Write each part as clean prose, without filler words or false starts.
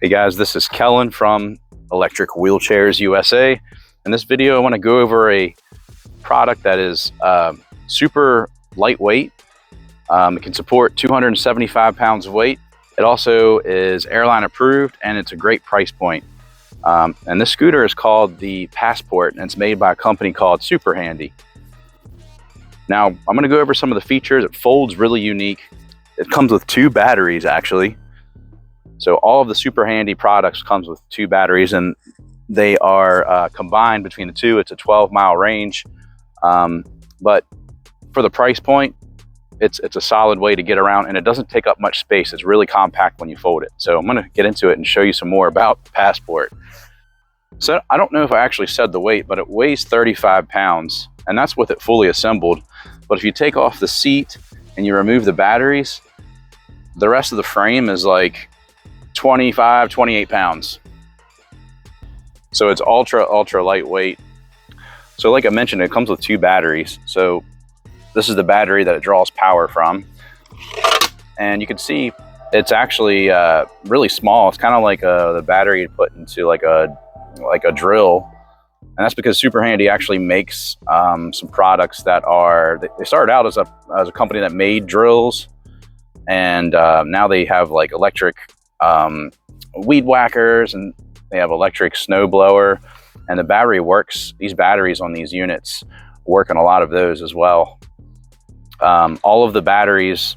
Hey guys, this is Kellen from Electric Wheelchairs USA. In this video, I want to go over a product that is super lightweight. It can support 275 pounds of weight. It also is airline approved, and it's a great price point. And this scooter is called the Passport, and it's made by a company called SuperHandy. Now, I'm going to go over some of the features. It folds really unique. It comes with 2 batteries, actually. So all of the SuperHandy products comes with 2 batteries, and they are combined between the 2. It's a 12-mile range, but for the price point, it's a solid way to get around, and it doesn't take up much space. It's really compact when you fold it. So I'm going to get into it and show you some more about the Passport. So I don't know if I actually said the weight, but it weighs 35 pounds, and that's with it fully assembled. But if you take off the seat and you remove the batteries, the rest of the frame is like 25, 28 pounds. So it's ultra lightweight. So like I mentioned, it comes with 2 batteries. So this is the battery that it draws power from. And you can see it's actually really small. It's kind of like the battery you put into like a drill. And that's because SuperHandy actually makes some products that are, they started out as a company that made drills. And now they have like electric weed whackers, and they have electric snow blower, and the battery works. These batteries on these units work on a lot of those as well. All of the batteries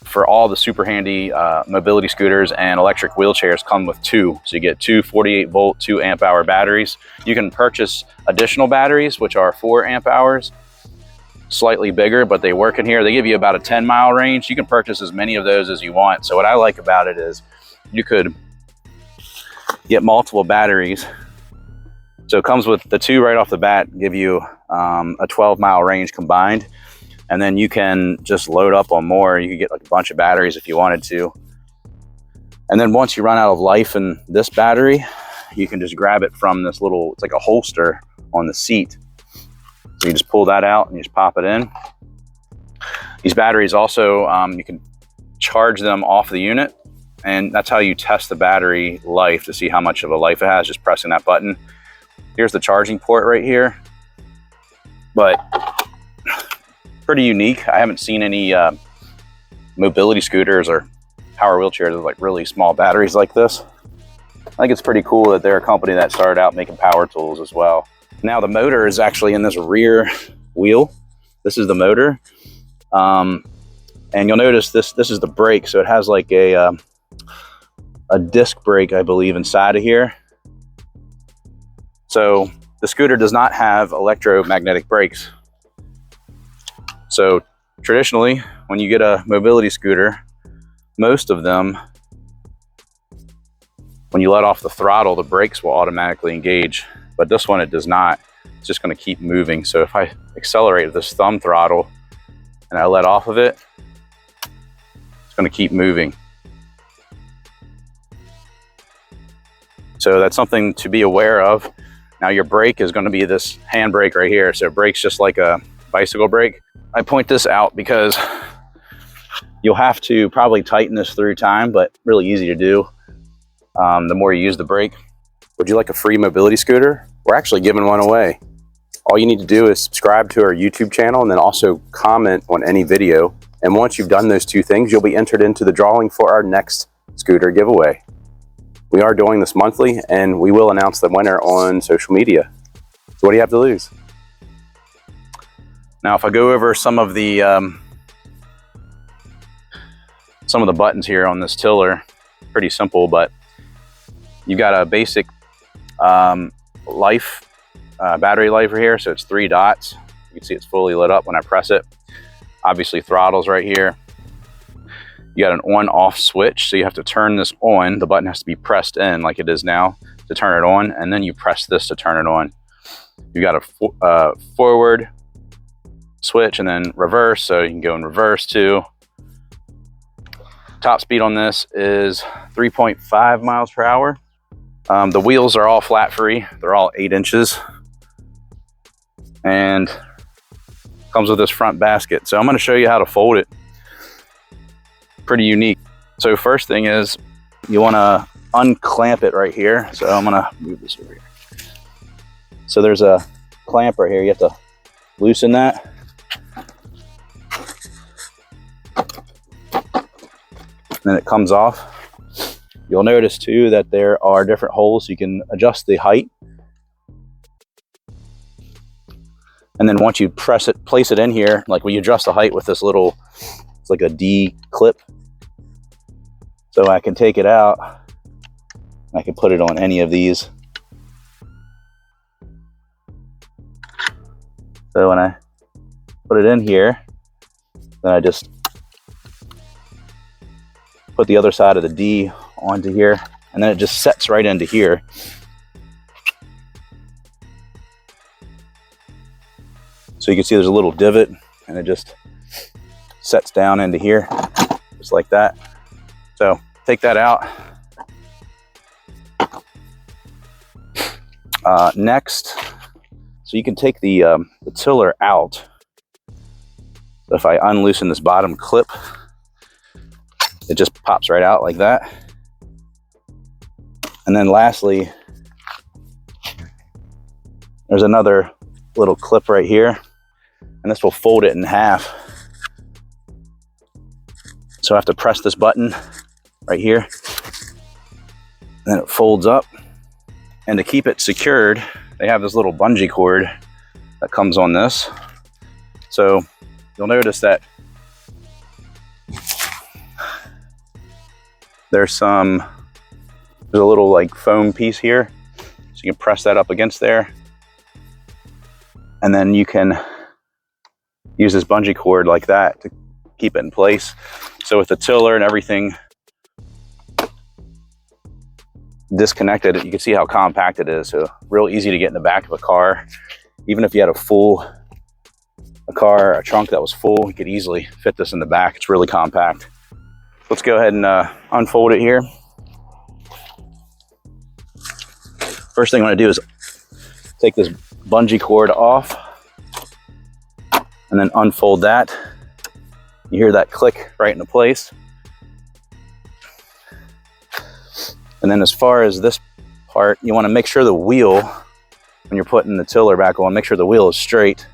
for all the SuperHandy mobility scooters and electric wheelchairs come with 2. So you get 2 48 volt 2 amp hour batteries. You can purchase additional batteries, which are 4 amp hours, slightly bigger, but they work in here. They give you about a 10-mile range. You can purchase as many of those as you want. So what I like about it is you could get multiple batteries. So it comes with the 2 right off the bat, give you a 12-mile range combined. And then you can just load up on more. You can get like a bunch of batteries if you wanted to. And then once you run out of life in this battery, you can just grab it from this little, it's like a holster on the seat. So you just pull that out and you just pop it in. These batteries also, you can charge them off the unit, and that's how you test the battery life to see how much of a life it has, just pressing that button. Here's the charging port right here. But pretty unique. I haven't seen any mobility scooters or power wheelchairs with like really small batteries like this. I think it's pretty cool that they're a company that started out making power tools as well. Now the motor is actually in this rear wheel. This is the motor. And you'll notice this is the brake. So it has like a disc brake, I believe, inside of here. So the scooter does not have electromagnetic brakes. So traditionally, when you get a mobility scooter, most of them, when you let off the throttle, the brakes will automatically engage. But this one, it does not. It's just going to keep moving. So if I accelerate this thumb throttle and I let off of it, it's going to keep moving. So that's something to be aware of. Now your brake is going to be this hand brake right here. So it brakes just like a bicycle brake. I point this out because you'll have to probably tighten this through time, but really easy to do the more you use the brake. Would you like a free mobility scooter? We're actually giving one away. All you need to do is subscribe to our YouTube channel and then also comment on any video. And once you've done those 2 things, you'll be entered into the drawing for our next scooter giveaway. We are doing this monthly, and we will announce the winner on social media. So what do you have to lose? Now, if I go over some of the buttons here on this tiller, pretty simple, but you've got a basic life, battery life right here. So it's 3 dots. You can see it's fully lit up when I press it. Obviously throttles right here. You got an on-off switch, so you have to turn this on. The button has to be pressed in like it is now to turn it on, and then you press this to turn it on. You got a forward switch and then reverse, so you can go in reverse too. Top speed on this is 3.5 miles per hour. The wheels are all flat free. They're all 8 inches. And comes with this front basket. So I'm going to show you how to fold it. Pretty unique. So first thing is you want to unclamp it right here. So I'm gonna move this over here. So there's a clamp right here. You have to loosen that. And then it comes off. You'll notice too that there are different holes, so you can adjust the height. And then once you press it, place it in here, like when you adjust the height with this little, it's like a D clip. So I can take it out. I can put it on any of these. So when I put it in here, then I just put the other side of the D onto here, and then it just sets right into here. So you can see there's a little divot, and it just sets down into here, just like that. So take that out. Next, so you can take the tiller out. So if I unloosen this bottom clip, it just pops right out like that. And then lastly, there's another little clip right here, and this will fold it in half. So I have to press this button right here, and then it folds up. And to keep it secured, they have this little bungee cord that comes on this. So you'll notice that there's a little like foam piece here. So you can press that up against there. And then you can use this bungee cord like that to keep it in place. So with the tiller and everything disconnected, you can see how compact it is. So real easy to get in the back of a car. Even if you had a trunk that was full, you could easily fit this in the back. It's really compact. Let's go ahead and unfold it here. First thing I want to do is take this bungee cord off and then unfold that. You hear that click right into place. And then as far as this part, you want to make sure the wheel, when you're putting the tiller back on, make sure the wheel is straight.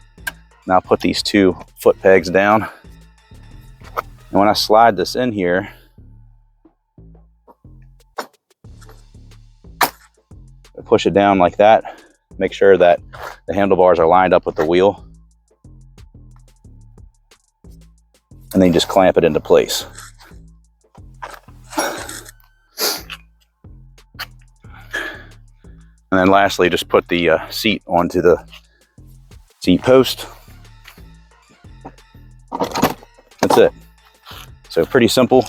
Now I'll put these 2 foot pegs down. And when I slide this in here, I push it down like that. Make sure that the handlebars are lined up with the wheel. And then you just clamp it into place. And then lastly, just put the seat onto the seat post. That's it. So pretty simple.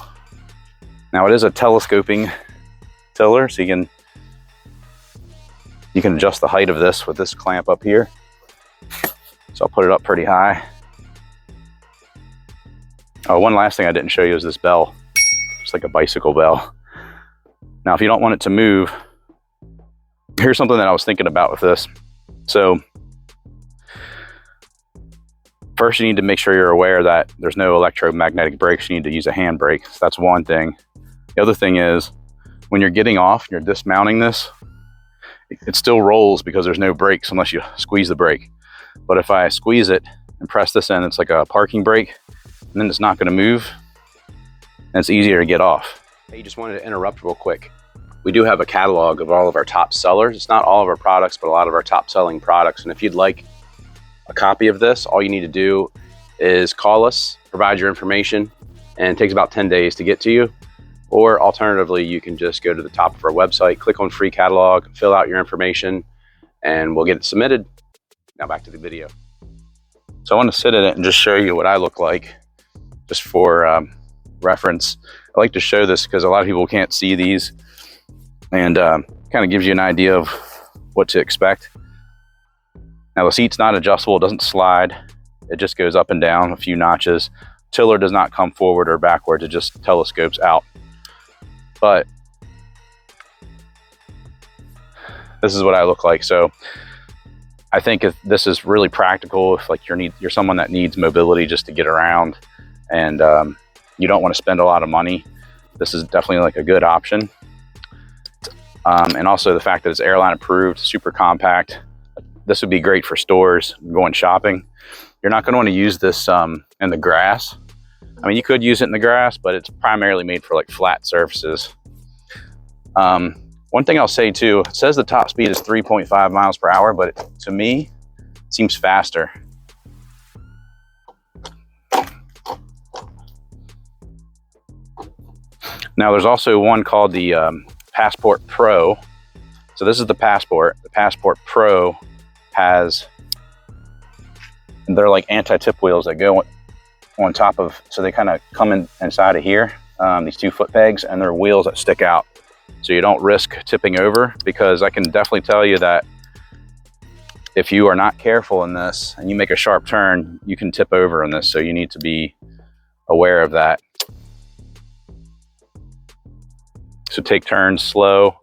Now it is a telescoping tiller, so you can adjust the height of this with this clamp up here. So I'll put it up pretty high. Oh, one last thing I didn't show you is this bell. It's like a bicycle bell. Now, if you don't want it to move, here's something that I was thinking about with this. So first, you need to make sure you're aware that there's no electromagnetic brakes. You need to use a hand brake. So that's one thing. The other thing is, when you're getting off and you're dismounting this, it still rolls because there's no brakes unless you squeeze the brake. But if I squeeze it and press this in, it's like a parking brake, and then it's not going to move, and it's easier to get off. Hey, just wanted to interrupt real quick. We do have a catalog of all of our top sellers. It's not all of our products, but a lot of our top selling products. And if you'd like a copy of this, all you need to do is call us, provide your information, and it takes about 10 days to get to you. Or alternatively, you can just go to the top of our website, click on free catalog, fill out your information, and we'll get it submitted. Now back to the video. So I want to sit in it and just show you what I look like, just for reference. I like to show this because a lot of people can't see these, and kind of gives you an idea of what to expect. Now the seat's not adjustable, it doesn't slide. It just goes up and down a few notches. Tiller does not come forward or backwards, it just telescopes out. But this is what I look like. So I think if this is really practical, if like you're someone that needs mobility just to get around, and you don't want to spend a lot of money, this is definitely like a good option. And also the fact that it's airline approved, super compact. This would be great for stores, going shopping. You're not going to want to use this in the grass. I mean, you could use it in the grass, but it's primarily made for like flat surfaces. One thing I'll say too, it says the top speed is 3.5 miles per hour, but to me, it seems faster. Now there's also one called the Passport Pro. So this is the Passport. The Passport Pro has, they're like anti-tip wheels that go on top of, so they kind of come in inside of here, these 2 foot pegs, and they're wheels that stick out. So you don't risk tipping over, because I can definitely tell you that if you are not careful in this and you make a sharp turn, you can tip over in this. So you need to be aware of that. So take turns slow.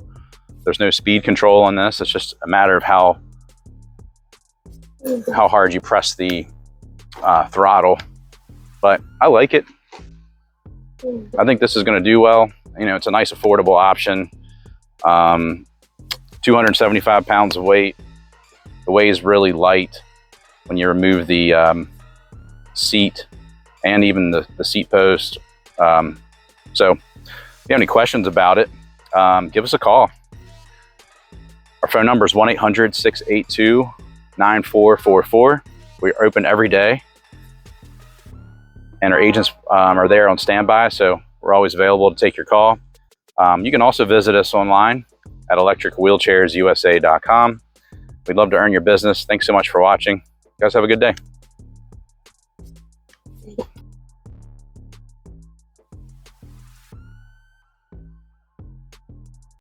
There's no speed control on this. It's just a matter of how hard you press the throttle. But I like it. I think this is going to do well. You know, it's a nice affordable option. 275 pounds of weight. The weighs really light when you remove the seat and even the seat post. So if you have any questions about it, give us a call. Our phone number is 1-800-682-9444. We're open every day, and our agents are there on standby, so we're always available to take your call. You can also visit us online at electricwheelchairsusa.com. We'd love to earn your business. Thanks so much for watching. You guys have a good day.